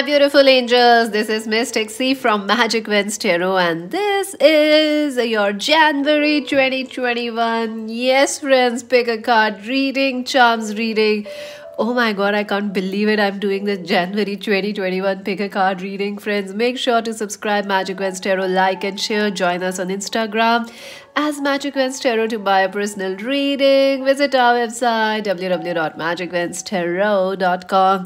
my beautiful angels. This is Mystic C from Magic Winds Tarot, and this is your January 2021. Yes, friends, pick a card reading, charms reading. Oh my god, I can't believe it. I'm doing the January 2021 pick a card reading. Friends, make sure to subscribe Magic Winds Tarot, like and share. Join us on Instagram as Magic Winds Tarot to buy a personal reading. Visit our website www.magicwindstarot.com.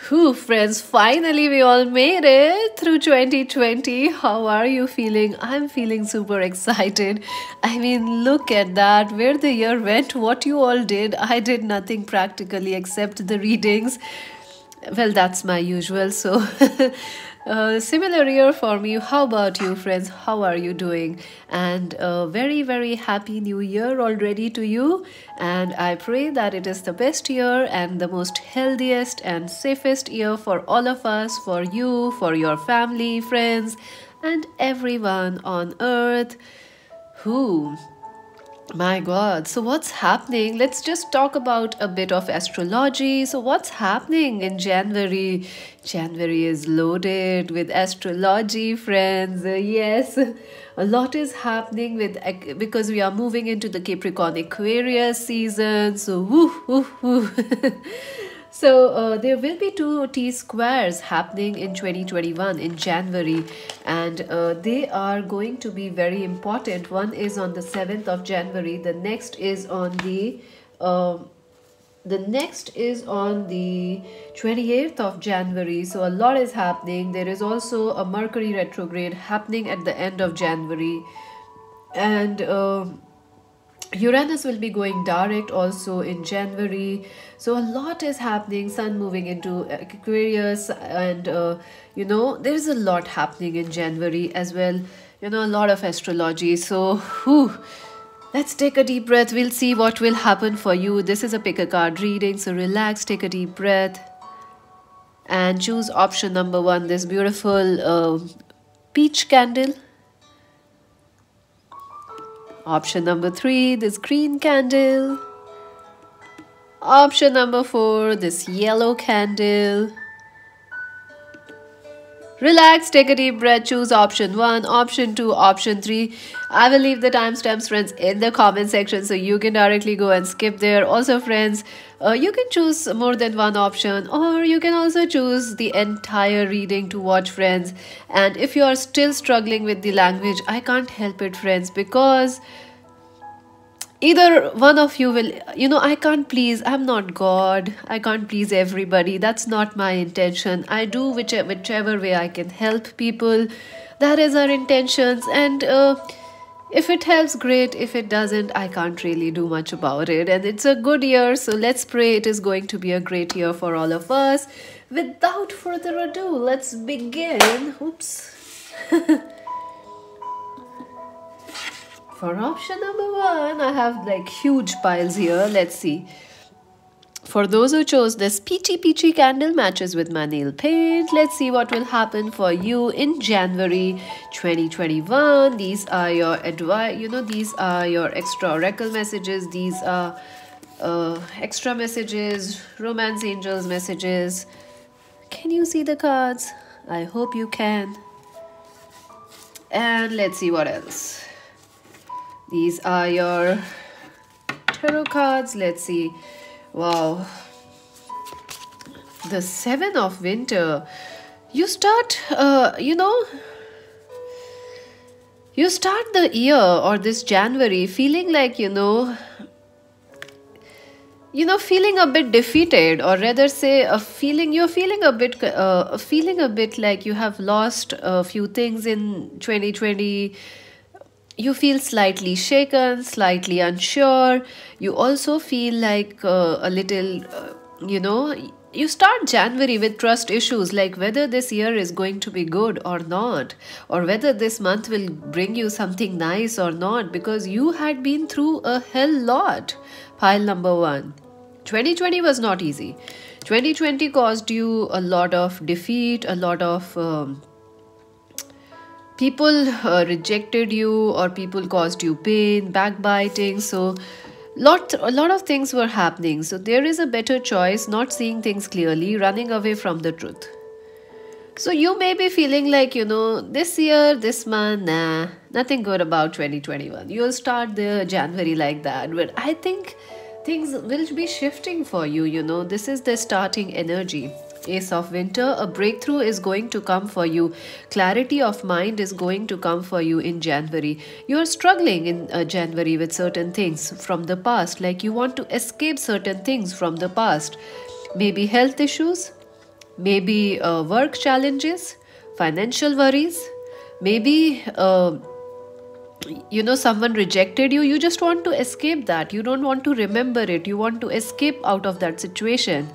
Whew, friends, finally we all made it through 2020. How are you feeling? I'm feeling super excited. I mean, look at that, where the year went, what you all did. I did nothing practically except the readings. Well, that's my usual, so similar year for me. How about you, friends? How are you doing? And very, very happy new year already to you. And I pray that it is the best year and the most healthiest and safest year for all of us, for you, for your family, friends, and everyone on earth. Who? My god, so what's happening? Let's just talk about a bit of astrology. So what's happening in January? January is loaded with astrology, friends. Yes, a lot is happening with because we are moving into the Capricorn Aquarius season. So woo woo woo. So there will be two T-squares happening in 2021 in January, and they are going to be very important. One is on the 7th of January. The next is on the 28th of January. So a lot is happening. There is also a Mercury retrograde happening at the end of January, and Uranus will be going direct also in January. So a lot is happening. Sun moving into Aquarius, and there is a lot happening in January as well. A lot of astrology. So whew, let's take a deep breath. We'll see what will happen for you. This is a pick a card reading, so relax, take a deep breath, and choose option number 1, this beautiful peach candle. Option number 3, this green candle. Option number 4, this yellow candle. Relax, take a deep breath, choose option 1, option 2, option 3. I will leave the timestamps, friends, in the comment section, so you can directly go and skip there. Also, friends, you can choose more than one option, or you can also choose the entire reading to watch, friends. And if you are still struggling with the language, I can't help it, friends, because either one of you will, I can't please, I'm not God, I can't please everybody. That's not my intention. I do whichever way I can help people. That is our intentions, and if it helps, great. If it doesn't, I can't really do much about it. And it's a good year, so let's pray it is going to be a great year for all of us. Without further ado, let's begin. Oops. For option number 1, I have like huge piles here. Let's see. For those who chose this peachy candle, matches with my nail paint. Let's see what will happen for you in January 2021. These are your advice. These are your extra oracle messages. These are extra messages, romance angels messages. Can you see the cards? I hope you can. And let's see what else. These are your tarot cards. Let's see. Wow. The 7 of winter. You start, you start the year or this January feeling like, feeling a bit defeated, or rather say you're feeling a bit like you have lost a few things in 2020. You feel slightly shaken, slightly unsure. You also feel like a little, you start January with trust issues, like whether this year is going to be good or not, or whether this month will bring you something nice or not, because you had been through a hell lot. Pile number 1. 2020 was not easy. 2020 caused you a lot of defeat, a lot of people rejected you, or people caused you pain, backbiting. So a lot of things were happening. So there is a better choice: not seeing things clearly, running away from the truth. So you may be feeling like, this year, this month, nah, nothing good about 2021. You'll start the January like that. But I think things will be shifting for you. This is the starting energy. Ace of Winter, a breakthrough is going to come for you. Clarity of mind is going to come for you in January. You are struggling in January with certain things from the past, like you want to escape certain things from the past. Maybe health issues, maybe work challenges, financial worries, maybe someone rejected you. You just want to escape that. You don't want to remember it. You want to escape out of that situation.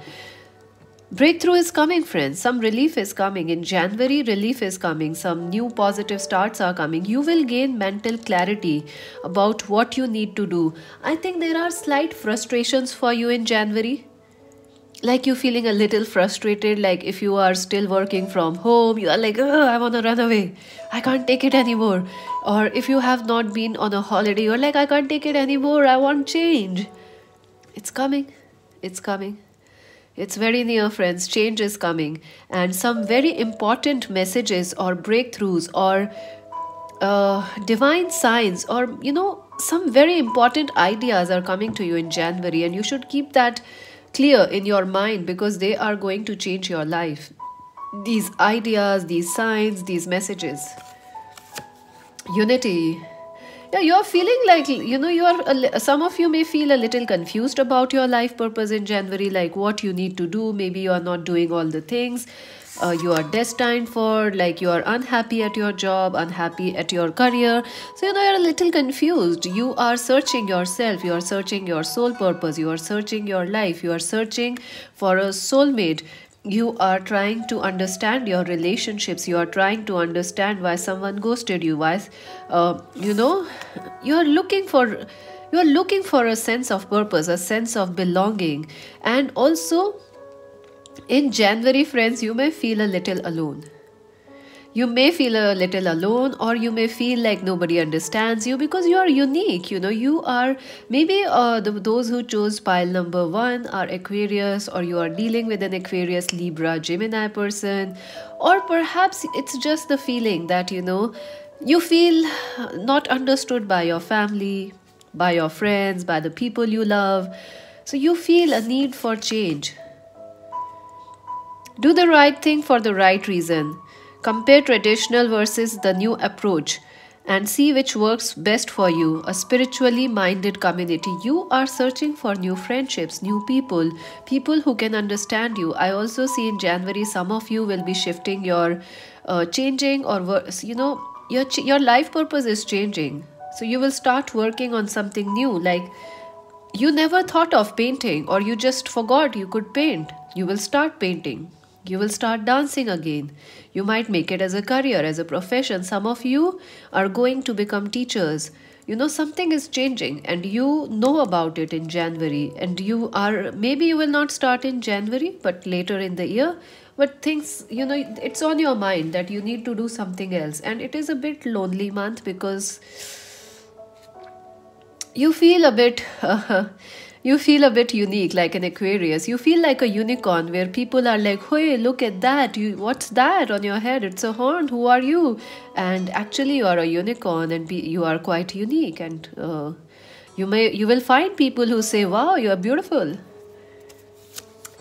Breakthrough is coming, friends. Some relief is coming. In January, relief is coming. Some new positive starts are coming. You will gain mental clarity about what you need to do. I think there are slight frustrations for you in January. Like you feeling a little frustrated, like if you are still working from home, you are like, I want to run away. I can't take it anymore. Or if you have not been on a holiday, you're like, I can't take it anymore. I want change. It's coming. It's coming. It's very near, friends. Change is coming. And some very important messages or breakthroughs or divine signs or, some very important ideas are coming to you in January. And you should keep that clear in your mind because they are going to change your life. These ideas, these signs, these messages. Unity. Yeah, you're feeling like, some of you may feel a little confused about your life purpose in January, like what you need to do. Maybe you are not doing all the things you are destined for, like you are unhappy at your job, unhappy at your career. So, you're a little confused. You are searching yourself. You are searching your soul purpose. You are searching your life. You are searching for a soulmate. You are trying to understand your relationships. You are trying to understand why someone ghosted you. Why, you are looking for a sense of purpose, a sense of belonging. And also, in January, friends, you may feel a little alone. You may feel a little alone, or you may feel like nobody understands you because you are unique. You are maybe those who chose pile number 1 are Aquarius, or you are dealing with an Aquarius, Libra, Gemini person, or perhaps it's just the feeling that you feel not understood by your family, by your friends, by the people you love. So you feel a need for change. Do the right thing for the right reason. Compare traditional versus the new approach and see which works best for you. A spiritually minded community. You are searching for new friendships, new people, people who can understand you. I also see in January some of you will be shifting your changing or your life purpose is changing. So you will start working on something new, like you never thought of painting or you just forgot you could paint. You will start painting. You will start dancing again. You might make it as a career, as a profession. Some of you are going to become teachers. Something is changing and you know about it in January. And maybe you will not start in January, but later in the year. But things, it's on your mind that you need to do something else. And it is a bit lonely month because you feel a bit... You feel a bit unique, like an Aquarius. You feel like a unicorn where people are like, hey, look at that. What's that on your head? It's a horn. Who are you? And actually, you are a unicorn and you are quite unique. And you will find people who say, wow, you are beautiful.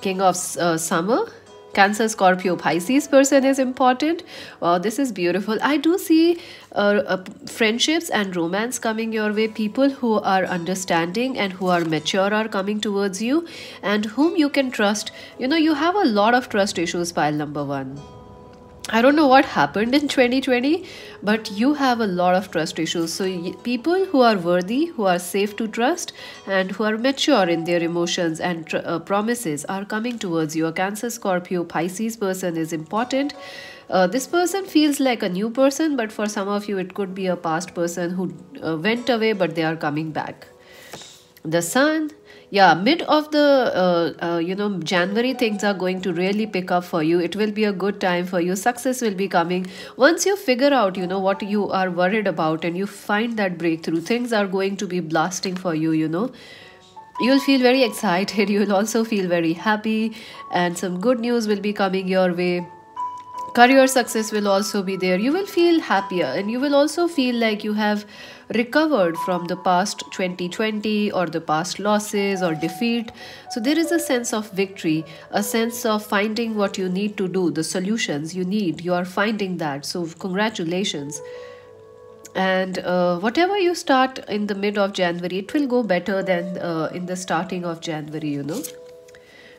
King of Summer. Cancer, Scorpio, Pisces person is important. Wow, this is beautiful. I do see friendships and romance coming your way. People who are understanding and who are mature are coming towards you and whom you can trust. You have a lot of trust issues, pile number 1. I don't know what happened in 2020, but you have a lot of trust issues. So people who are worthy, who are safe to trust, and who are mature in their emotions and promises are coming towards you. A Cancer, Scorpio, Pisces person is important. This person feels like a new person, but for some of you, it could be a past person who went away, but they are coming back. The Sun. Yeah, mid of the January, things are going to really pick up for you. It will be a good time for you. Success will be coming. Once you figure out, what you are worried about and you find that breakthrough, things are going to be blasting for you, You'll feel very excited. You'll also feel very happy and some good news will be coming your way. Career success will also be there. You will feel happier, and you will also feel like you have recovered from the past 2020 or the past losses or defeat. So there is a sense of victory, a sense of finding what you need to do, the solutions you need. You are finding that. So congratulations. And whatever you start in the mid of January, it will go better than in the starting of January, you know.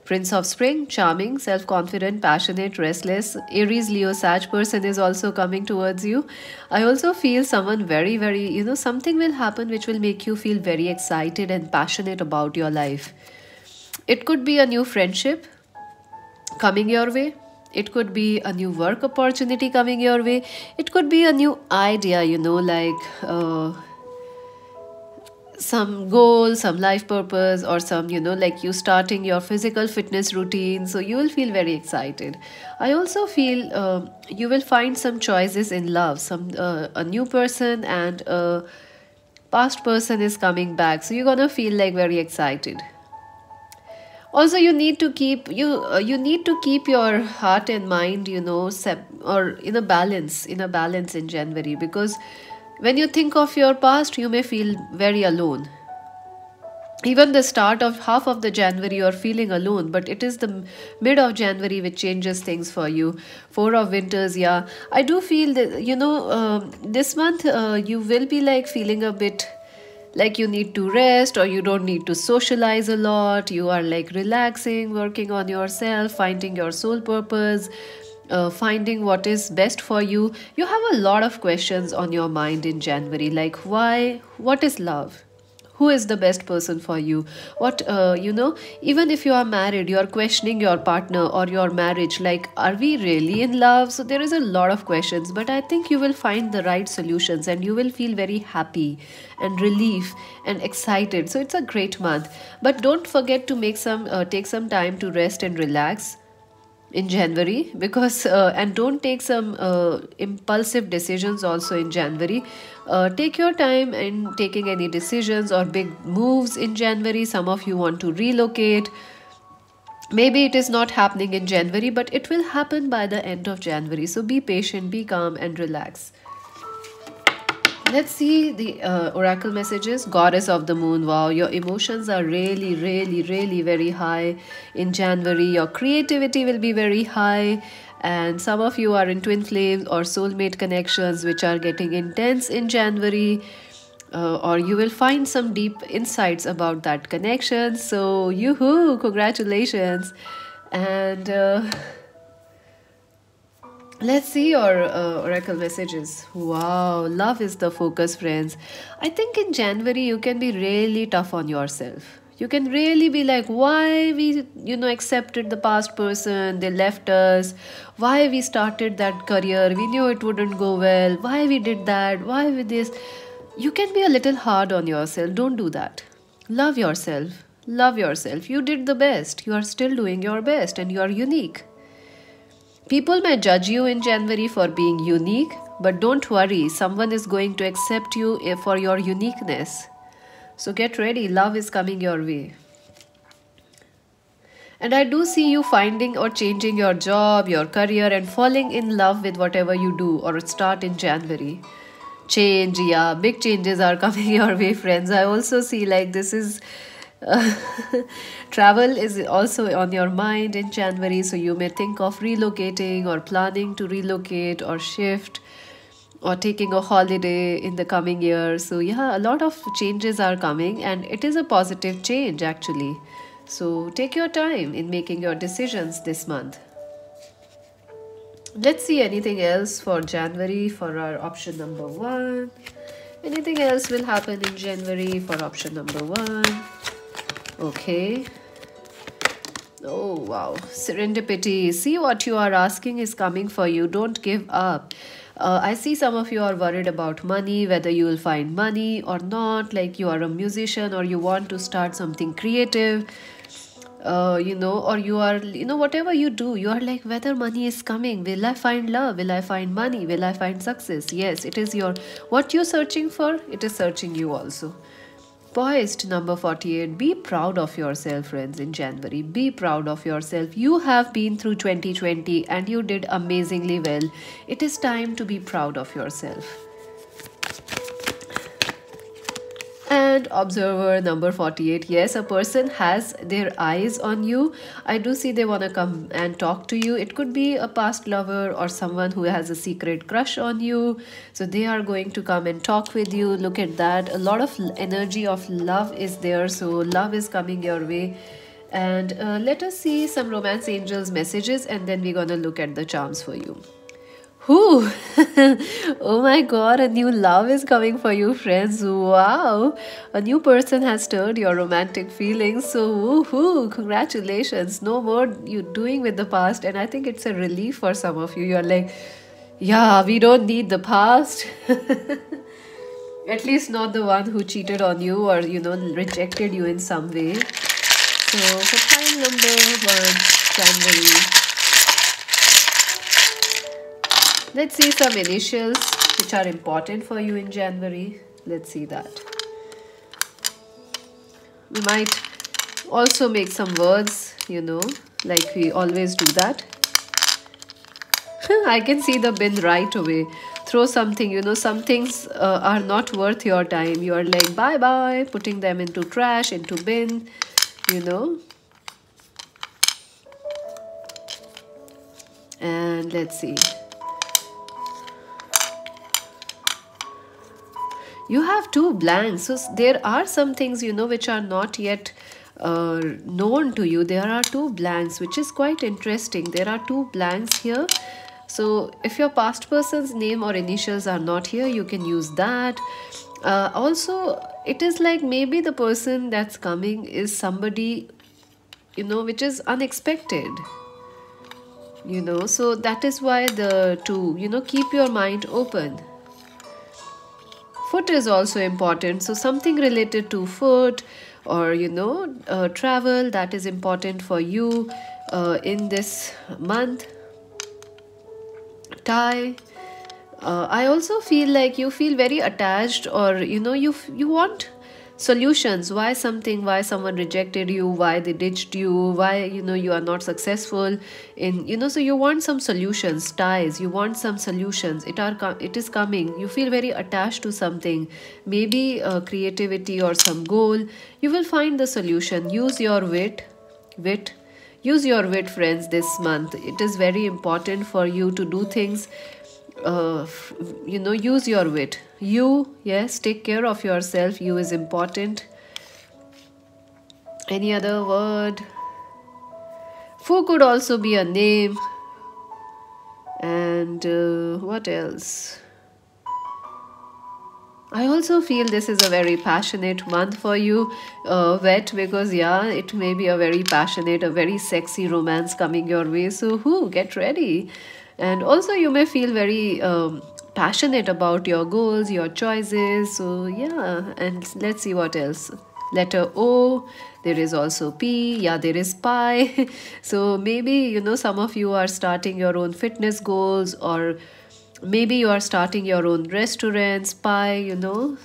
Prince of Spring, charming, self confident, passionate, restless. Aries, Leo, Sag person is also coming towards you. I also feel someone very, very, you know, something will happen which will make you feel very excited and passionate about your life. It could be a new friendship coming your way. It could be a new work opportunity coming your way. It could be a new idea, you know, like some goal, some life purpose, or some, you know, like you starting your physical fitness routine. So you will feel very excited. I also feel you will find some choices in love. Some a new person and a past person is coming back. So you're gonna feel like very excited. Also, you need to keep you need to keep your heart and mind, you know, or in a balance in January, because when you think of your past, you may feel very alone. Even the start of half of the January, you're feeling alone, but it is the mid of January which changes things for you. Four of Winters, yeah. I do feel that, you know, this month you will be like feeling a bit like you need to rest, or you don't need to socialize a lot. You are like relaxing, working on yourself, finding your soul purpose, finding what is best for you. You have a lot of questions on your mind in January, like why, what is love, who is the best person for you, what you know, even if you are married, you are questioning your partner or your marriage, like are we really in love? So there is a lot of questions, but I think you will find the right solutions, and you will feel very happy and relief and excited. So it's a great month, but don't forget to make some take some time to rest and relax in January, because and don't take some impulsive decisions also in January. Take your time in taking any decisions or big moves in January. Some of you want to relocate. Maybe it is not happening in January, but it will happen by the end of January. So be patient, be calm, and relax. Let's see the oracle messages. Goddess of the moon. Wow, your emotions are really, really, really very high in January. Your creativity will be very high. And some of you are in twin flames or soulmate connections which are getting intense in January. Or you will find some deep insights about that connection. So, yoo-hoo, congratulations. And let's see your oracle messages. Wow, love is the focus, friends. I think in January you can be really tough on yourself. You can really be like, why we, you know, accepted the past person, they left us, why we started that career, we knew it wouldn't go well, why we did that, why we this. You can be a little hard on yourself. Don't do that. Love yourself. Love yourself. You did the best. You are still doing your best, and you are unique. People may judge you in January for being unique, but don't worry, someone is going to accept you for your uniqueness. So get ready, love is coming your way. And I do see you finding or changing your job, your career, and falling in love with whatever you do or start in January. Change, yeah, big changes are coming your way, friends. I also see like this is travel is also on your mind in January, so you may think of relocating or planning to relocate or shift or taking a holiday in the coming year. So yeah, a lot of changes are coming, and it is a positive change actually. So take your time in making your decisions this month. Let's see anything else for January for our option number 1. Anything else will happen in January for option number 1. Okay. Oh, wow. Serendipity. See, what you are asking is coming for you. Don't give up. I see some of you are worried about money, whether you will find money or not. Like you are a musician or you want to start something creative. You know, or you are, you know, whatever you do, you are like, whether money is coming, will I find love, will I find money, will I find success? Yes, it is your, what you're searching for, it is searching you also. Poised number 48. Be proud of yourself, friends, in January. Be proud of yourself. You have been through 2020 and you did amazingly well. It is time to be proud of yourself. And observer number 48. Yes, a person has their eyes on you. I do see they want to come and talk to you. It could be a past lover or someone who has a secret crush on you. So they are going to come and talk with you. Look at that. A lot of energy of love is there. So love is coming your way. And let us see some romance angels messages, and then we're going to look at the charms for you. Whoo! Oh my god, a new love is coming for you, friends. Wow! A new person has stirred your romantic feelings. So, woohoo! Congratulations. No more you doing with the past. And I think it's a relief for some of you. You're like, yeah, we don't need the past. At least not the one who cheated on you or, rejected you in some way. So, for time number 1, January. Let's see some initials which are important for you in January. Let's see that. We might also make some words, like we always do that. I can see the bin right away. Throw something, some things are not worth your time. You are like, bye-bye, putting them into trash, into bin, And let's see. You have 2 blanks. So there are some things, which are not yet known to you. There are 2 blanks, which is quite interesting. There are 2 blanks here. So if your past person's name or initials are not here, you can use that. Also, it is like maybe the person that's coming is somebody, which is unexpected. So that is why the 2, keep your mind open. Foot is also important. So something related to foot or, travel, that is important for you in this month. Tie. I also feel like you feel very attached or, you want solutions. Why someone rejected you, why they ditched you, why, you are not successful in, so you want some solutions. Ties, you want some solutions. It is coming. You feel very attached to something, maybe creativity or some goal. You will find the solution. Use your wit. Use your wit, friends, this month. It is very important for you to do things. Use your wit. Yes, take care of yourself. You is important. Any other word? Fu could also be a name. And what else? I also feel this is a very passionate month for you, Wet, because it may be a very passionate, a very sexy romance coming your way. So get ready. And also you may feel very passionate about your goals, your choices. So and let's see what else. Letter O, there is also P, there is Pi. So maybe, some of you are starting your own fitness goals, or maybe you are starting your own restaurants. Pie,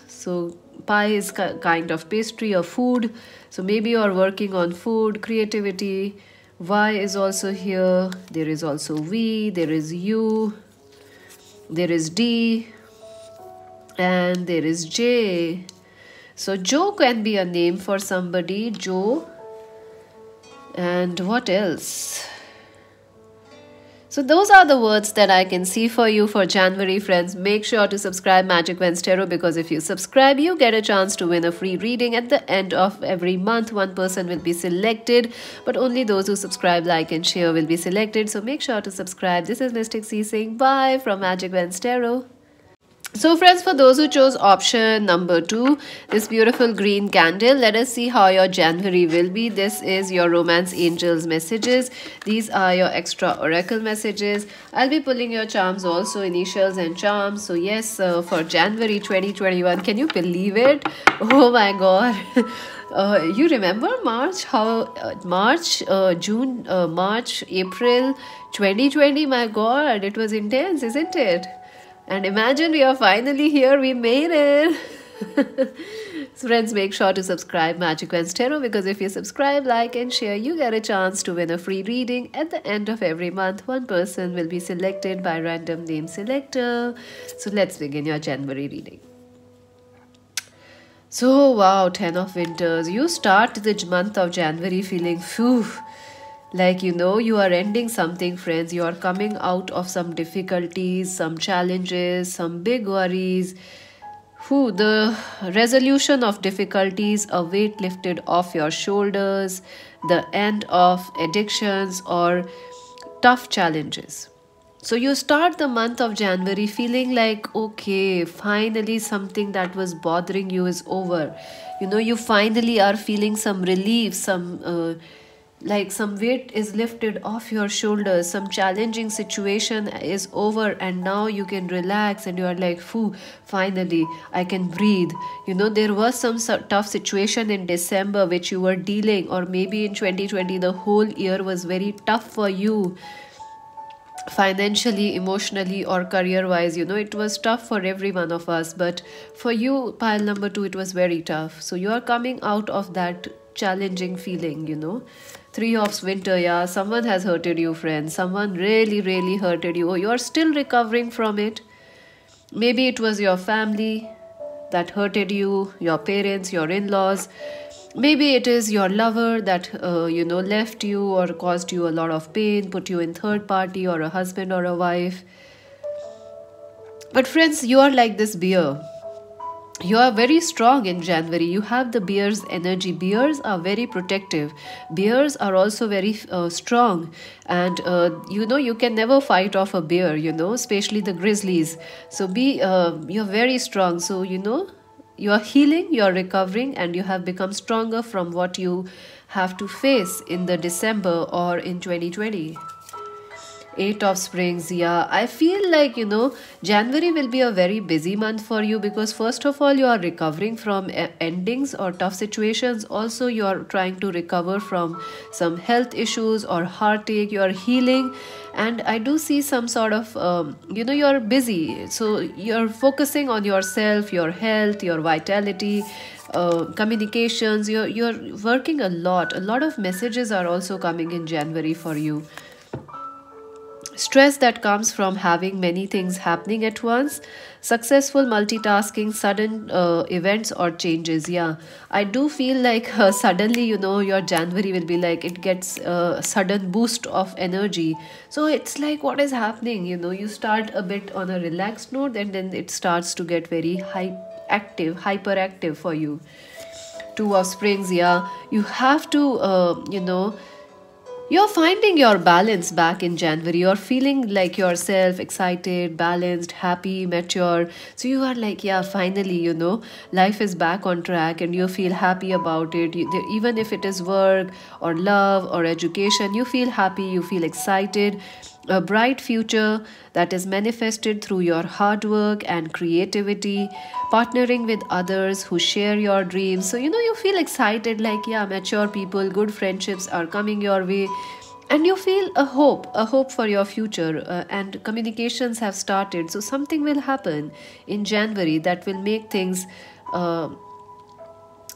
so pie is kind of pastry or food. So maybe you are working on food, creativity. Y is also here. There is also V, there is U, there is D, and there is J. So Joe can be a name for somebody, Joe. And what else? So those are the words that I can see for you for January, friends. Make sure to subscribe Magic Vends Tarot, because if you subscribe, you get a chance to win a free reading at the end of every month. One person will be selected, but only those who subscribe, like, and share will be selected. So make sure to subscribe. This is Mystic C saying bye from Magic Vends Tarot. So friends, for those who chose option number 2, this beautiful green candle, let us see how your January will be. This is your romance angels messages. These are your extra oracle messages. I'll be pulling your charms also, initials and charms. So yes, for January 2021, can you believe it? Oh my god. You remember March, June, March, April 2020? My god, it was intense, isn't it? And imagine, we are finally here. We made it. Friends, make sure to subscribe Magic Wens Tarot, because if you subscribe, like, and share, you get a chance to win a free reading. At the end of every month, one person will be selected by random name selector. So let's begin your January reading. So, wow, 10 of Winters. You start the month of January feeling, phew, like you are ending something, friends. You are coming out of some difficulties, some challenges, some big worries. The resolution of difficulties, a weight lifted off your shoulders, the end of addictions or tough challenges. So you start the month of January feeling like, okay, finally something that was bothering you is over. You finally are feeling some relief, some weight is lifted off your shoulders, some challenging situation is over, and now you can relax and you are like, phew, finally I can breathe. There was some tough situation in December which you were dealing, or maybe in 2020 the whole year was very tough for you, financially, emotionally, or career wise. It was tough for every one of us, but for you, pile number 2, it was very tough. So you are coming out of that challenging feeling. 3 of Winter, yeah, someone has hurted you, friends. Someone really, really hurted you. You're still recovering from it. Maybe it was your family that hurted you, your parents, your in-laws. Maybe it is your lover that, left you or caused you a lot of pain, put you in third party, or a husband or a wife. But friends, you are like this bear. You are very strong in January. You have the bear's energy. Bears are very protective. Bears are also very strong. And, you can never fight off a bear, especially the grizzlies. So you're very strong. So, you are healing, you are recovering, and you have become stronger from what you have to face in the December or in 2020. 8 of Springs, yeah. I feel like, January will be a very busy month for you, because first of all, you are recovering from endings or tough situations. Also, you are trying to recover from some health issues or heartache. You are healing. And I do see some sort of, you are busy. So you're focusing on yourself, your health, your vitality, communications. You're working a lot. A lot of messages are also coming in January for you. Stress that comes from having many things happening at once, successful multitasking, sudden events or changes. Yeah, I do feel like suddenly, your January will be like, it gets a sudden boost of energy. So it's like, what is happening? You start a bit on a relaxed note, and then it starts to get very hyperactive for you. 2 of Springs, yeah, you have to, you're finding your balance back in January. You're feeling like yourself, excited, balanced, happy, mature. So you are like, yeah, finally, life is back on track, and you feel happy about it. Even if it is work or love or education, you feel happy, you feel excited. A bright future that is manifested through your hard work and creativity, partnering with others who share your dreams. So, you feel excited, like, yeah, mature people, good friendships are coming your way. And you feel a hope for your future, and communications have started. So something will happen in January that will make things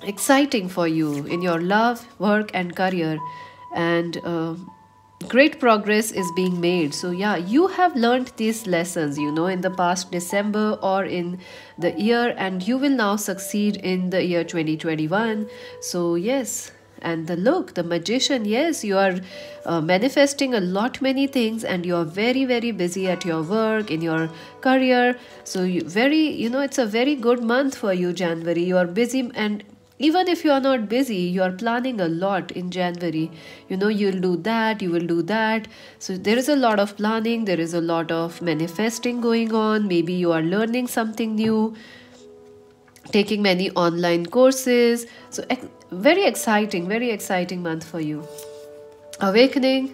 exciting for you in your love, work, and career. And great progress is being made. So yeah, you have learned these lessons, in the past December or in the year, and you will now succeed in the year 2021. So yes. And the Magician, yes, you are manifesting a lot many things, and you are very, very busy at your work, in your career. So it's a very good month for you, January. You are busy, and even if you are not busy, you are planning a lot in January. You'll do that, you will do that. So there is a lot of planning, there is a lot of manifesting going on. Maybe you are learning something new, taking many online courses. So very exciting month for you. Awakening.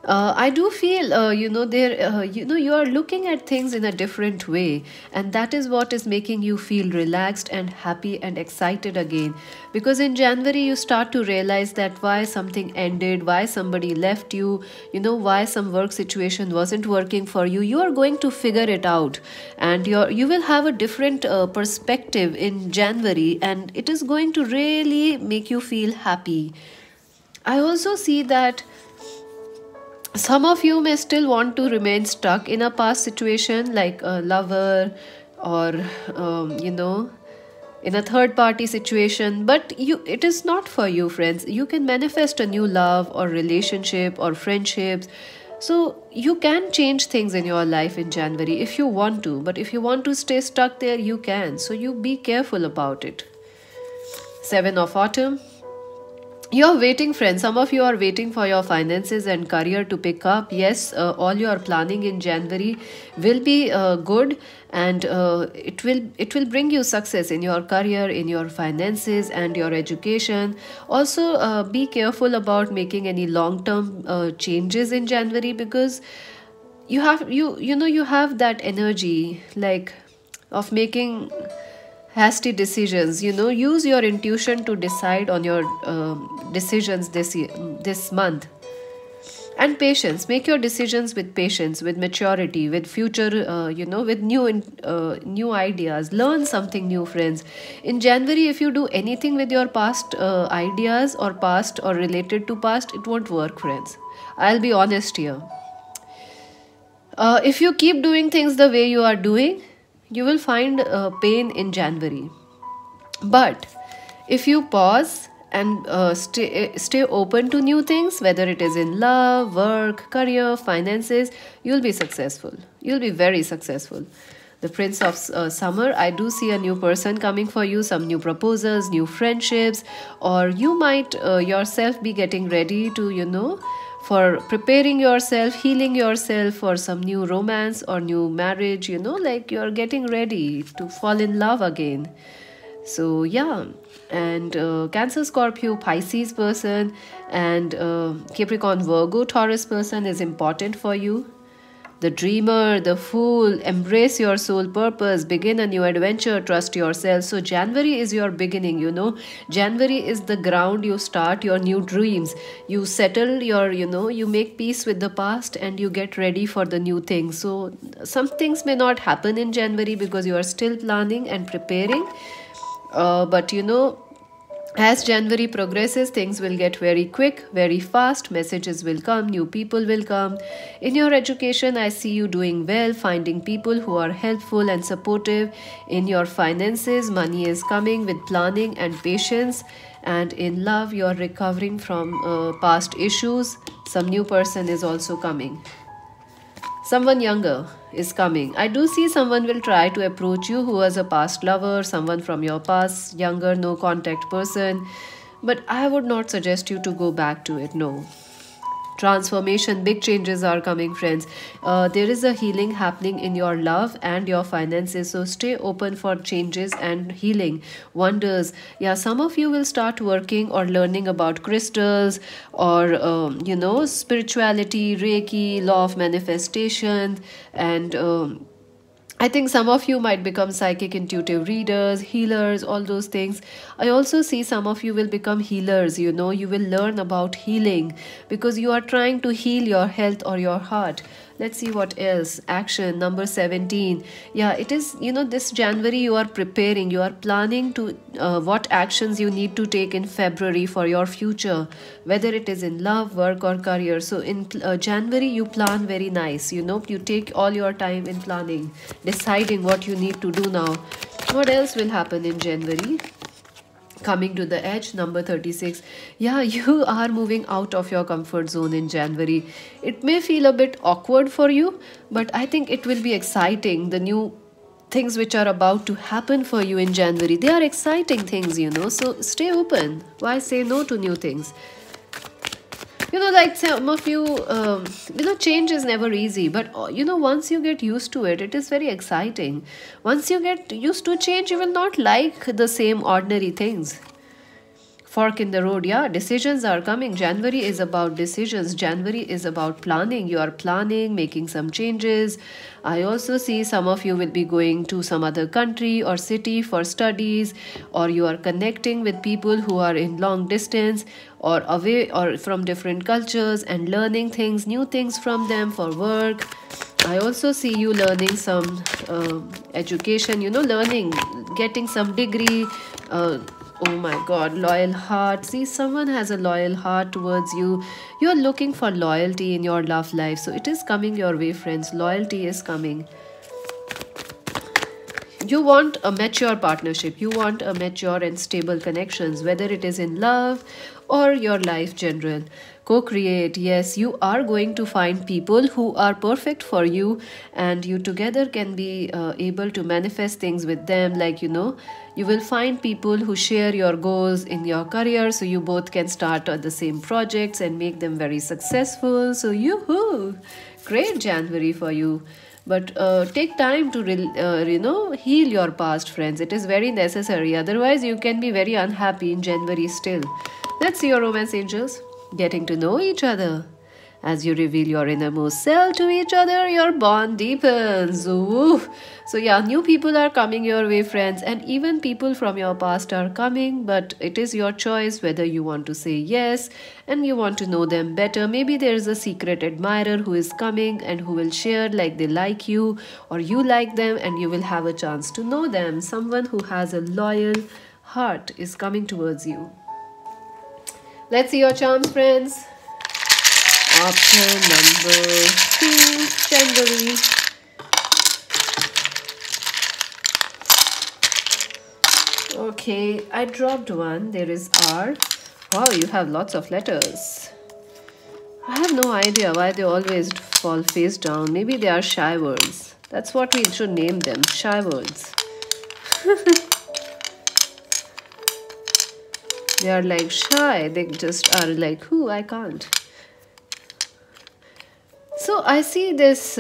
I do feel, you are looking at things in a different way, and that is what is making you feel relaxed and happy and excited again. Because in January, you start to realize that why something ended, why somebody left you, why some work situation wasn't working for you. You are going to figure it out, and you will have a different perspective in January, and it is going to really make you feel happy. I also see that some of you may still want to remain stuck in a past situation like a lover or in a third party situation, but it is not for you, friends. You can manifest a new love or relationship or friendships. So you can change things in your life in January if you want to, but if you want to stay stuck there, you can. So you be careful about it. 7 of autumn. You're waiting, friends. Some of you are waiting for your finances and career to pick up. Yes, all your planning in January will be good, and it will bring you success in your career, in your finances, and your education. Also, be careful about making any long-term changes in January, because you have that energy like of making hasty decisions. Use your intuition to decide on your decisions this month. And patience. Make your decisions with patience, with maturity, with future, with new ideas. Learn something new, friends. In January, if you do anything with your past ideas or past or related to past, it won't work, friends. I'll be honest here. If you keep doing things the way you are doing, you will find pain in January. But if you pause and stay open to new things, whether it is in love, work, career, finances, you'll be successful. You'll be very successful. The Prince of Summer, I do see a new person coming for you, some new proposals, new friendships, or you might yourself be getting ready to, for preparing yourself, healing yourself for some new romance or new marriage, like you're getting ready to fall in love again. So, yeah. And Cancer, Scorpio, Pisces person, and Capricorn, Virgo, Taurus person is important for you. The dreamer, the fool, embrace your soul purpose, begin a new adventure, trust yourself. So January is your beginning, January is the ground you start your new dreams. You settle your, you make peace with the past and you get ready for the new things. So some things may not happen in January because you are still planning and preparing. But as January progresses, things will get very quick, very fast. Messages will come, new people will come. In your education, I see you doing well, finding people who are helpful and supportive. In your finances, money is coming with planning and patience. And in love, you are recovering from past issues. Some new person is also coming. Someone younger is coming. I do see someone will try to approach you who was a past lover, someone from your past, younger, no contact person. But I would not suggest you to go back to it, no. Transformation, big changes are coming, friends. There is a healing happening in your love and your finances, so stay open for changes and healing wonders. Yeah, some of you will start working or learning about crystals or spirituality, Reiki, law of manifestation, and I think some of you might become psychic intuitive readers, healers, all those things. I also see some of you will become healers, you will learn about healing because you are trying to heal your health or your heart. Let's see what else. Action, number 17. Yeah, it is, this January you are preparing, you are planning to what actions you need to take in February for your future, whether it is in love, work or career. So in January you plan very nice, you take all your time in planning, deciding what you need to do now. What else will happen in January? Coming to the edge, number 36. Yeah, you are moving out of your comfort zone in January. It may feel a bit awkward for you, but I think it will be exciting. The new things which are about to happen for you in January, they are exciting things, so stay open. Why say no to new things? Like some of you, change is never easy, but once you get used to it, it is very exciting. Once you get used to change, you will not like the same ordinary things. fork in the road. Yeah, decisions are coming. January is about decisions. January is about planning. You are planning, making some changes. I also see some of you will be going to some other country or city for studies, or you are connecting with people who are in long distance or away or from different cultures and learning things, new things from them for work. I also see you learning some education, learning, getting some degree. Oh my God, loyal heart. See, someone has a loyal heart towards you. You're looking for loyalty in your love life. So it is coming your way, friends. Loyalty is coming. You want a mature partnership. You want a mature and stable connections, whether it is in love or your life general. Co-create. Yes, you are going to find people who are perfect for you, and you together can be able to manifest things with them. Like, you will find people who share your goals in your career, so you both can start on the same projects and make them very successful. So yoo-hoo, great January for you. But take time to heal your past, friends. It is very necessary. Otherwise you can be very unhappy in January still. Let's see your romance angels. Getting to know each other. As you reveal your innermost self to each other, your bond deepens. Ooh. So yeah, new people are coming your way, friends, and even people from your past are coming, but it is your choice whether you want to say yes and you want to know them better. Maybe there is a secret admirer who is coming and who will share like they like you or you like them, and you will have a chance to know them. Someone who has a loyal heart is coming towards you. Let's see your charms, friends. Option number 2, January. Okay, I dropped one. There is R. Wow, you have lots of letters. I have no idea why they always fall face down. Maybe they are shy words. That's what we should name them, shy words. They are like shy. They just are like, who? I can't. So I see this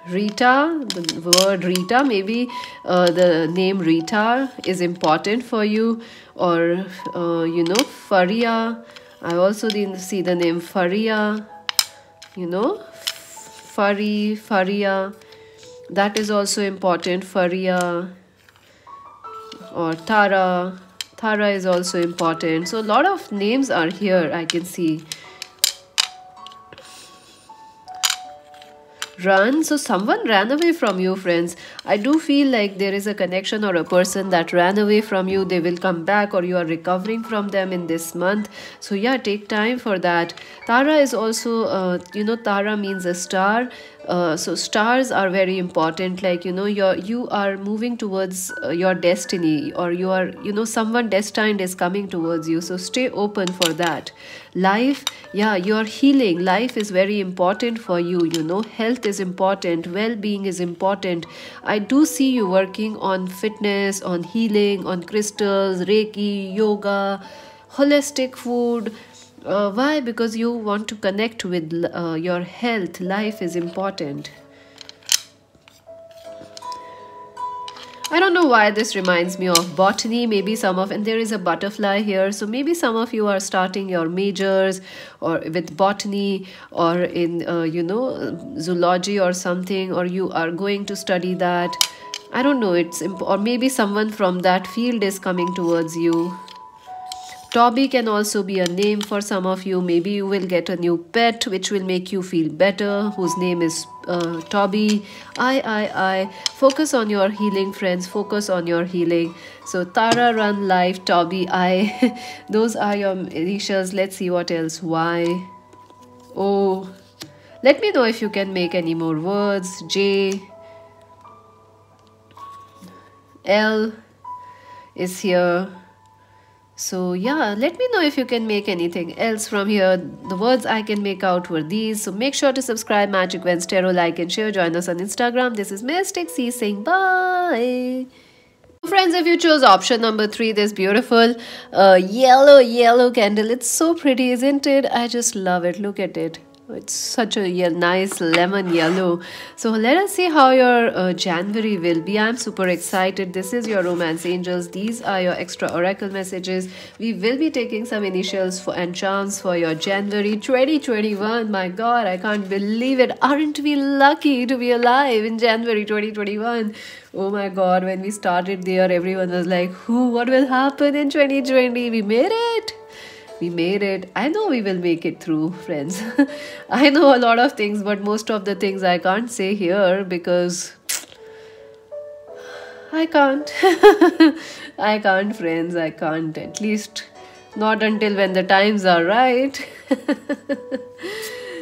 Rita, the word Rita. Maybe the name Rita is important for you, or Faria. I also didn't see the name Faria, Faria. That is also important, Faria. Or Tara. Tara is also important. So a lot of names are here, I can see. Run. So someone ran away from you, friends. I do feel like there is a connection or a person that ran away from you. They will come back, or you are recovering from them in this month. So yeah, take time for that. Tara is also, Tara means a star. So stars are very important. Like, you are moving towards your destiny, or you are, someone destined is coming towards you. So stay open for that. Life, yeah, you are healing. Life is very important for you. Health is important. Well-being is important. I do see you working on fitness, on healing, on crystals, Reiki, yoga, holistic food. Why? Because you want to connect with your health. Life is important. I don't know why this reminds me of botany. Maybe and there is a butterfly here. So maybe some of you are starting your majors or with botany, or in, zoology or something, or you are going to study that. I don't know. Or maybe someone from that field is coming towards you. Toby can also be a name for some of you. Maybe you will get a new pet which will make you feel better, whose name is Toby. I. Focus on your healing, friends. Focus on your healing. So Tara, Run, Life, Toby, I. Those are your initials. Let's see what else. Y. O. Let me know if you can make any more words. J. L is here. So yeah, let me know if you can make anything else from here. The words I can make out were these. So make sure to subscribe Magic Vents Tarot, like and share. Join us on Instagram. This is Mystic C saying bye. Friends, if you chose option number 3, this beautiful yellow candle. It's so pretty, isn't it? I just love it. Look at it. It's such a nice lemon yellow. So let us see how your January will be. I'm super excited. This is your romance angels. These are your extra oracle messages. We will be taking some initials for and charms for your January 2021. My God, I can't believe it. Aren't we lucky to be alive in January 2021? Oh my God, when we started there, everyone was like, "Who? What will happen in 2020?" We made it. We made it. I know we will make it through, friends. I know a lot of things, but most of the things I can't say here because I can't. I can't, friends. I can't. At least not until when the times are right.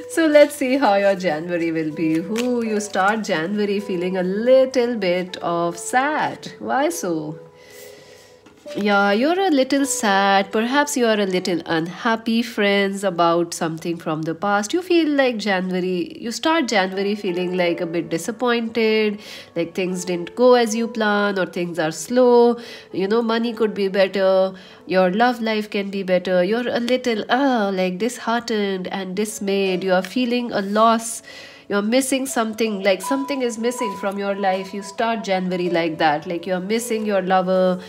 So let's see how your January will be. Who you start January feeling a little bit of sad. Why so? Yeah, you're a little sad. Perhaps you are a little unhappy, friends, about something from the past. You feel like you start January feeling like a bit disappointed, like things didn't go as you plan, or things are slow. Money could be better. Your love life can be better. You're a little, like disheartened and dismayed. You are feeling a loss. You're missing something, like something is missing from your life. You start January like that, like you're missing your lover,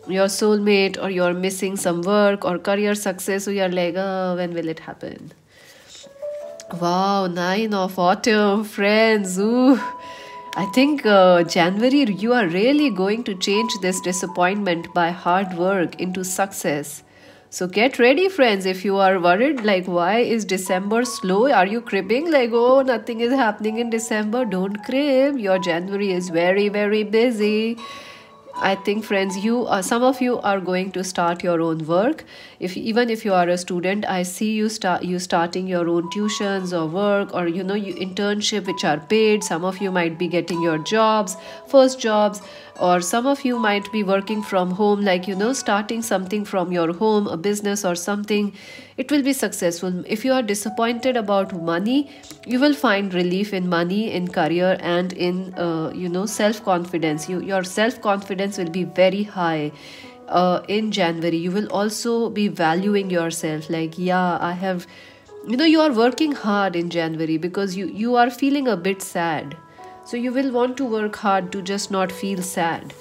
your soulmate, or you're missing some work or career success. So you're like, oh, when will it happen? Wow, 9 of autumn, friends. Ooh. I think January, you are really going to change this disappointment by hard work into success. So get ready, friends. If you are worried, like, why is December slow? Are you cribbing? Like, oh, nothing is happening in December. Don't crib. Your January is very, very busy. I think, friends, some of you are going to start your own work. Even if you are a student, I see you starting your own tuitions or work, or internship which are paid. Some of you might be getting your first jobs, or some of you might be working from home, like starting something from your home, a business or something. It will be successful. If you are disappointed about money, you will find relief in money, in career, and in self confidence. Your self confidence will be very high. In January, you will also be valuing yourself, like, yeah, I have, you are working hard in January because you are feeling a bit sad. So you will want to work hard to just not feel sad.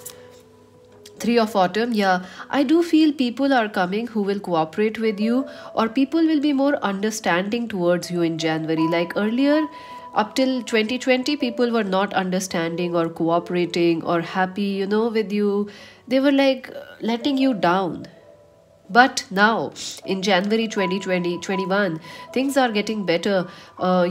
3 of autumn, yeah, I do feel people are coming who will cooperate with you, or people will be more understanding towards you in January. Like earlier, up till 2020, people were not understanding or cooperating or happy, with you. They were like letting you down. But now, in January 2021, things are getting better.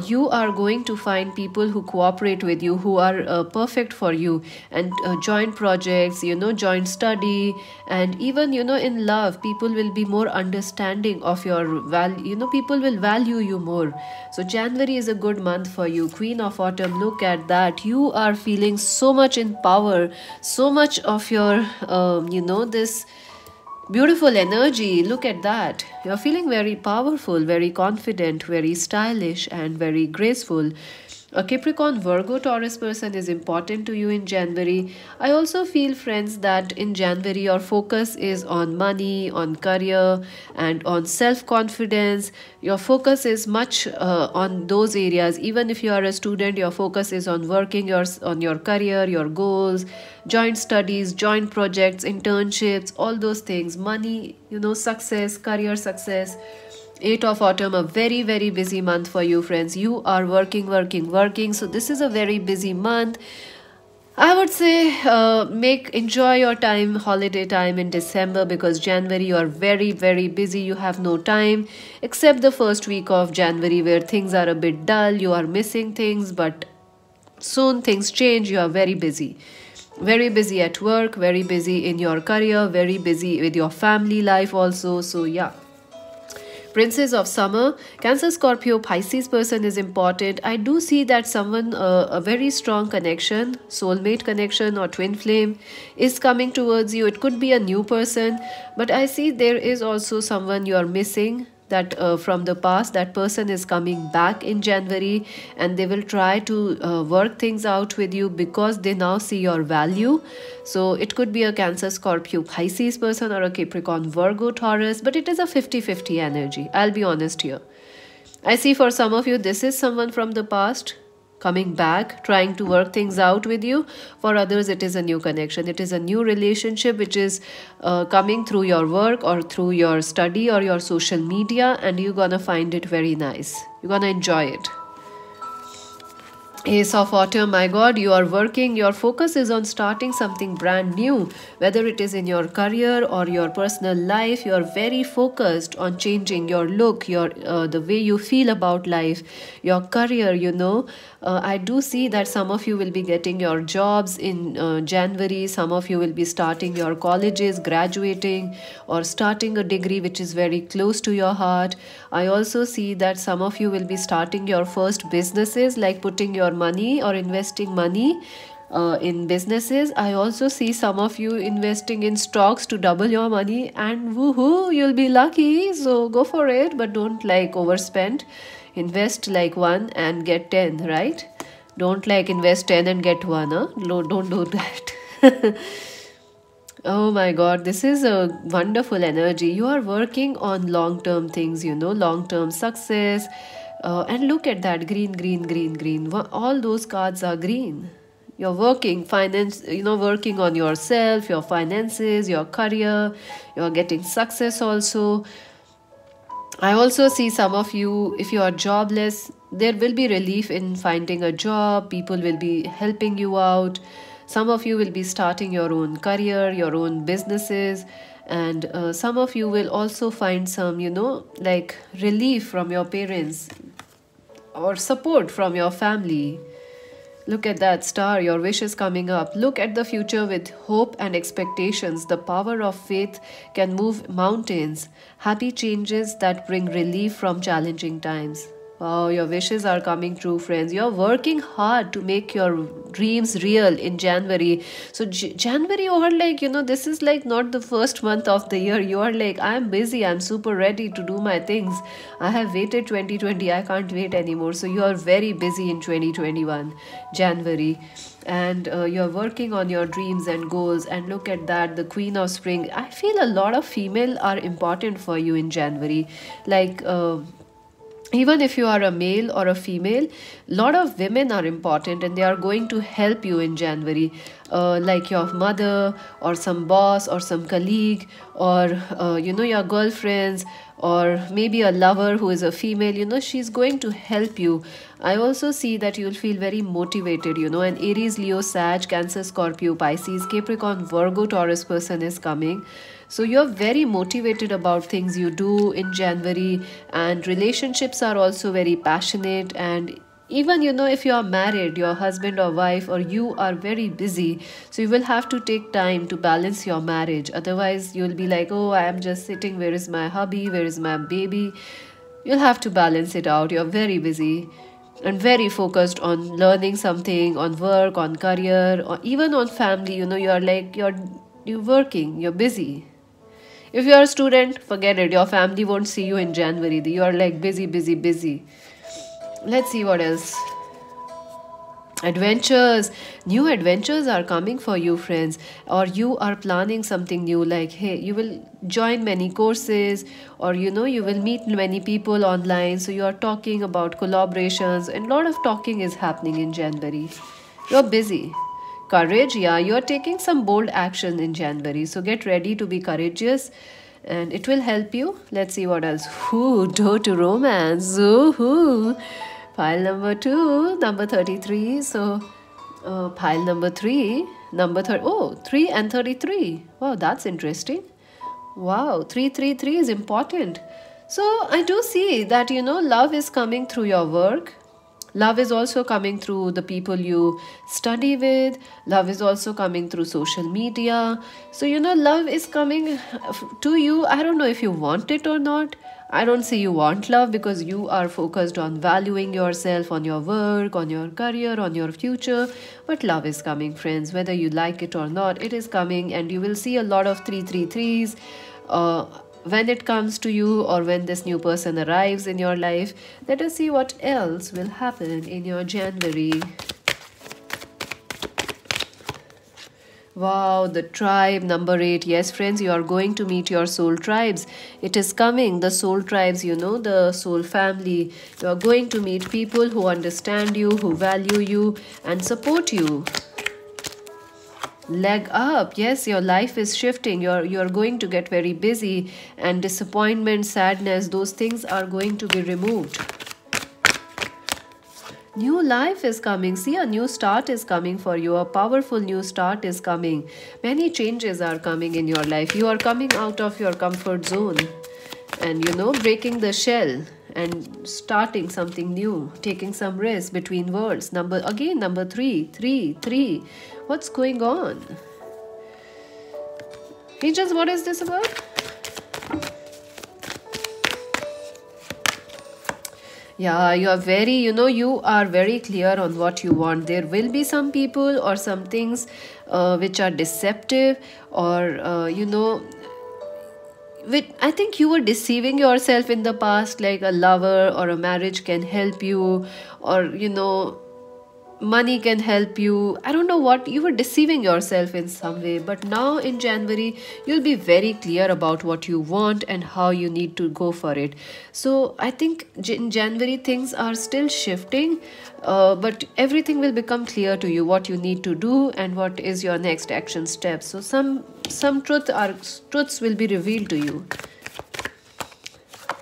You are going to find people who cooperate with you, who are perfect for you, and joint projects, joint study, and even, in love, people will be more understanding of your value. People will value you more. So, January is a good month for you. Queen of Autumn, look at that. You are feeling so much in power, so much of your, this beautiful energy. Look at that. You're feeling very powerful, very confident, very stylish, and very graceful. A Capricorn, Virgo, Taurus person is important to you in January. I also feel, friends, that in January your focus is on money, on career, and on self-confidence. Your focus is much on those areas. Even if you are a student, your focus is on working on your career, your goals, joint studies, joint projects, internships, all those things. Money, success, career success. 8 of autumn, a very, very busy month for you, friends. You are working, working, working. So this is a very busy month. I would say enjoy your time, holiday time in December, because January you are very, very busy. You have no time except the first week of January where things are a bit dull. You are missing things, but soon things change. You are very busy. Very busy at work, very busy in your career, very busy with your family life also. So yeah. Princess of Summer, Cancer, Scorpio, Pisces person is important. I do see that someone, a very strong connection, soulmate connection or twin flame is coming towards you. It could be a new person, but I see there is also someone you are missing, that from the past. That person is coming back in January, and they will try to work things out with you because they now see your value. So it could be a Cancer, Scorpio, Pisces person, or a Capricorn, Virgo, Taurus, but it is a 50-50 energy. I'll be honest here. I see for some of you, this is someone from the past coming back, trying to work things out with you. For others, it is a new connection. It is a new relationship which is coming through your work or through your study or your social media, and you're gonna find it very nice. You're gonna enjoy it. Ace of Autumn, my God, you are working. Your focus is on starting something brand new, whether it is in your career or your personal life. You are very focused on changing your look, your the way you feel about life, your career. I do see that some of you will be getting your jobs in January. Some of you will be starting your colleges, graduating, or starting a degree which is very close to your heart. I also see that some of you will be starting your first businesses, like putting your money or investing money in businesses. I also see some of you investing in stocks to double your money, and woohoo, you'll be lucky. So go for it, but don't like overspend. Invest like 1 and get 10, right? Don't like invest 10 and get 1, huh? No, don't do that. Oh my God, this is a wonderful energy. You are working on long-term things, long-term success. And look at that green, green, green, green. All those cards are green. You're working working on yourself, your finances, your career. You're getting success also. I also see some of you, if you are jobless, there will be relief in finding a job. People will be helping you out. Some of you will be starting your own career, your own businesses. And some of you will also find some, like relief from your parents or support from your family. Look at that star, your wish is coming up. Look at the future with hope and expectations. The power of faith can move mountains. Happy changes that bring relief from challenging times. Wow, your wishes are coming true, friends. You're working hard to make your dreams real in January. So January, or this is like not the first month of the year. You are like, I'm busy. I'm super ready to do my things. I have waited 2020. I can't wait anymore. So you are very busy in 2021, January. And you're working on your dreams and goals. And look at that, the Queen of Spring. I feel a lot of female are important for you in January. Even if you are a male or a female, a lot of women are important and they are going to help you in January, like your mother or some boss or some colleague or your girlfriends, or maybe a lover who is a female. She's going to help you. I also see that you'll feel very motivated. An Aries, Leo, Sag, Cancer, Scorpio, Pisces, Capricorn, Virgo, Taurus person is coming. So you're very motivated about things you do in January, and relationships are also very passionate. And even if you are married, your husband or wife or you are very busy, so you will have to take time to balance your marriage. Otherwise you'll be like, oh, I am just sitting, where is my hubby, where is my baby? You'll have to balance it out. You're very busy and very focused on learning something, on work, on career, or even on family. You're working, you're busy. If you're a student, forget it. Your family won't see you in January. You are like busy, busy, busy. Let's see what else. Adventures. New adventures are coming for you, friends. Or you are planning something new, like, hey, you will join many courses, or you will meet many people online. So you are talking about collaborations, and a lot of talking is happening in January. You're busy. Courage, yeah, you're taking some bold action in January. So get ready to be courageous and it will help you. Let's see what else. Ooh, door to romance. Ooh. Pile number 2, number 33. So pile number 3, number 3 and 33. Wow, that's interesting. Wow, 333 is important. So I do see that, love is coming through your work. Love is also coming through the people you study with. Love is also coming through social media. So, love is coming to you. I don't know if you want it or not. I don't say you want love, because you are focused on valuing yourself, on your work, on your career, on your future. But love is coming, friends. Whether you like it or not, it is coming, and you will see a lot of 333s. When it comes to you, or when this new person arrives in your life. Let us see what else will happen in your January. Wow, the tribe number 8. Yes, friends, you are going to meet your soul tribes. It is coming. The soul tribes, the soul family. You are going to meet people who understand you, who value you, and support you. Leg up. Yes, your life is shifting. You're going to get very busy, and disappointment, sadness, those things are going to be removed. New life is coming. See, a new start is coming for you. A powerful new start is coming. Many changes are coming in your life. You are coming out of your comfort zone and, breaking the shell and starting something new, taking some risk between worlds. Number three. What's going on? Angels, what is this about? Yeah, you are very clear on what you want. There will be some people or some things which are deceptive, or, I think you were deceiving yourself in the past, like a lover or a marriage can help you, or, money can help you. I don't know what, you were deceiving yourself in some way, but now in January you'll be very clear about what you want and how you need to go for it. So I think in January things are still shifting, but everything will become clear to you, what you need to do and what is your next action step. So some truths will be revealed to you.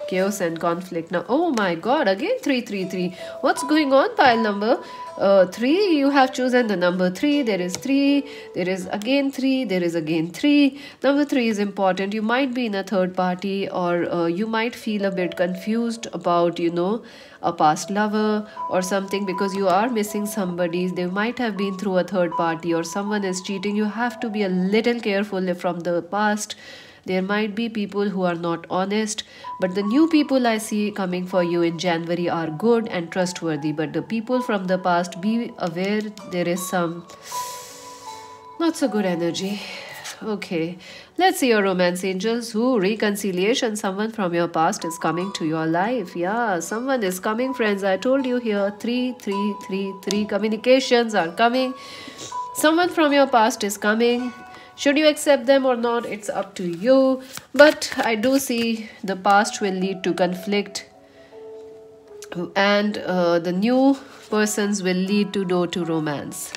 Chaos and conflict. Now, oh my god, again 333. What's going on, pile number 3? You have chosen the number 3. There is 3, there is again 3, there is again 3. Number 3 is important. You might be in a third party, or you might feel a bit confused about, a past lover or something, because you are missing somebody. They might have been through a third party, or someone is cheating. You have to be a little careful from the past. There might be people who are not honest, but the new people I see coming for you in January are good and trustworthy. But the people from the past, be aware, there is some not so good energy. Okay, let's see your romance, angels. Who? Reconciliation. Someone from your past is coming to your life. Yeah, someone is coming, friends. I told you here, 3. Communications are coming. Someone from your past is coming. Should you accept them or not, it's up to you. But I do see the past will lead to conflict, and the new persons will lead to door to romance.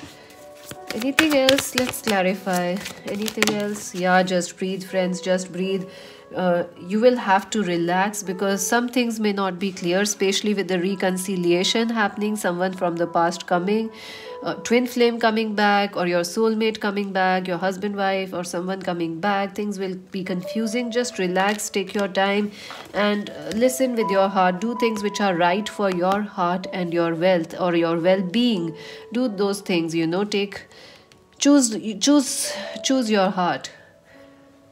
Anything else? Let's clarify. Anything else? Yeah, just breathe, friends. Just breathe. You will have to relax, because some things may not be clear, especially with the reconciliation happening, someone from the past coming, twin flame coming back, or your soulmate coming back, your husband, wife, or someone coming back. Things will be confusing. Just relax, take your time, and listen with your heart. Do things which are right for your heart and your wealth or your well-being. Do those things, choose your heart.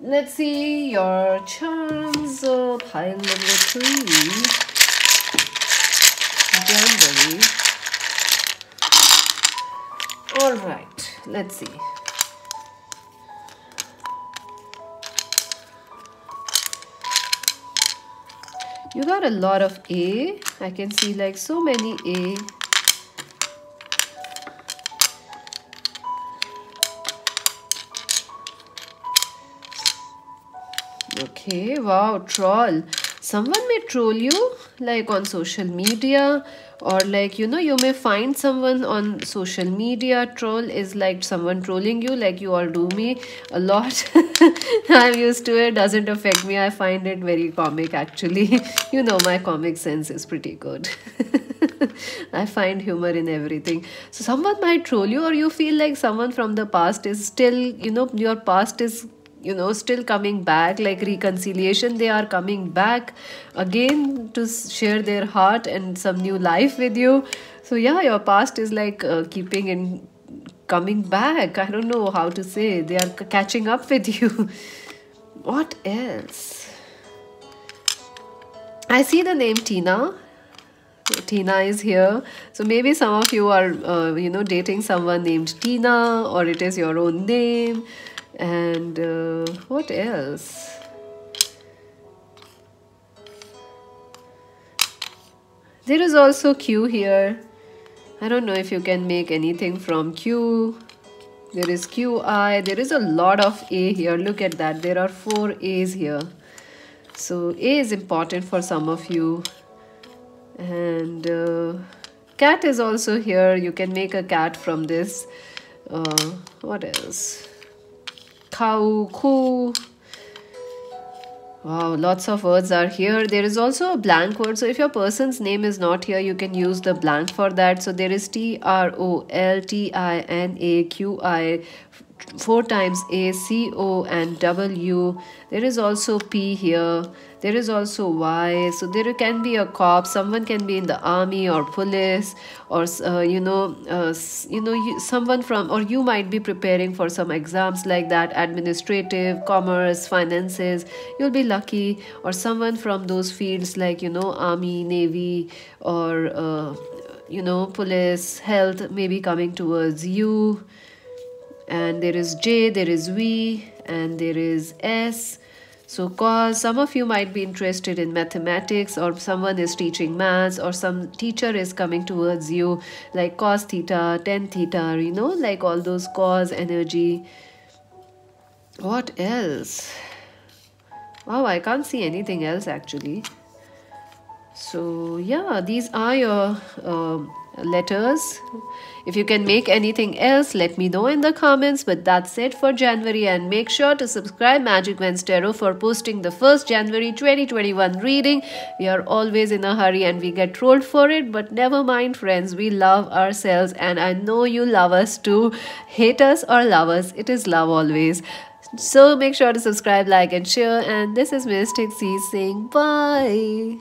Let's see your charms. Pile number 3, January. All right, let's see. You got a lot of A. I can see like so many A. Okay, wow, troll. Someone may troll you, like on social media, or like, you may find someone on social media. Troll is like someone trolling you, like you all do me a lot. I'm used to it, doesn't affect me. I find it very comic, actually. My comic sense is pretty good. I find humor in everything. So someone might troll you, or you feel like someone from the past is still, your past is still coming back, like reconciliation. They are coming back again to share their heart and some new life with you. So yeah, your past is like coming back. I don't know how to say. They are catching up with you. What else? I see the name Tina. Tina is here. So maybe some of you are dating someone named Tina, or it is your own name. And what else? There is also Q here. I don't know if you can make anything from Q. There is QI. There is a lot of A here. Look at that. There are 4 A's here. So A is important for some of you. And cat is also here. You can make a cat from this. What else? Cow, coo. Wow, lots of words are here. There is also a blank word. So if your person's name is not here, you can use the blank for that. So there is TROLTINAQI, 4 times A, CO and W. There is also P here. There is also Y. So there can be a cop. Someone can be in the army or police, or someone from, or you might be preparing for some exams like that, administrative, commerce, finances. You'll be lucky. Or someone from those fields like army, navy, or police, health may be coming towards you. And there is J, there is V, and there is S. So cause, some of you might be interested in mathematics, or someone is teaching maths, or some teacher is coming towards you, like cos theta, tan theta, like all those cause energy. What else? Wow, I can't see anything else actually. So yeah, these are your letters. If you can make anything else, let me know in the comments. But that's it for January, and make sure to subscribe Magic Vans Tarot for posting the 1st January 2021 reading. We are always in a hurry and we get trolled for it, but never mind friends, we love ourselves, and I know you love us too. Hate us or love us, it is love always. So make sure to subscribe, like and share, and this is Mystic C saying bye.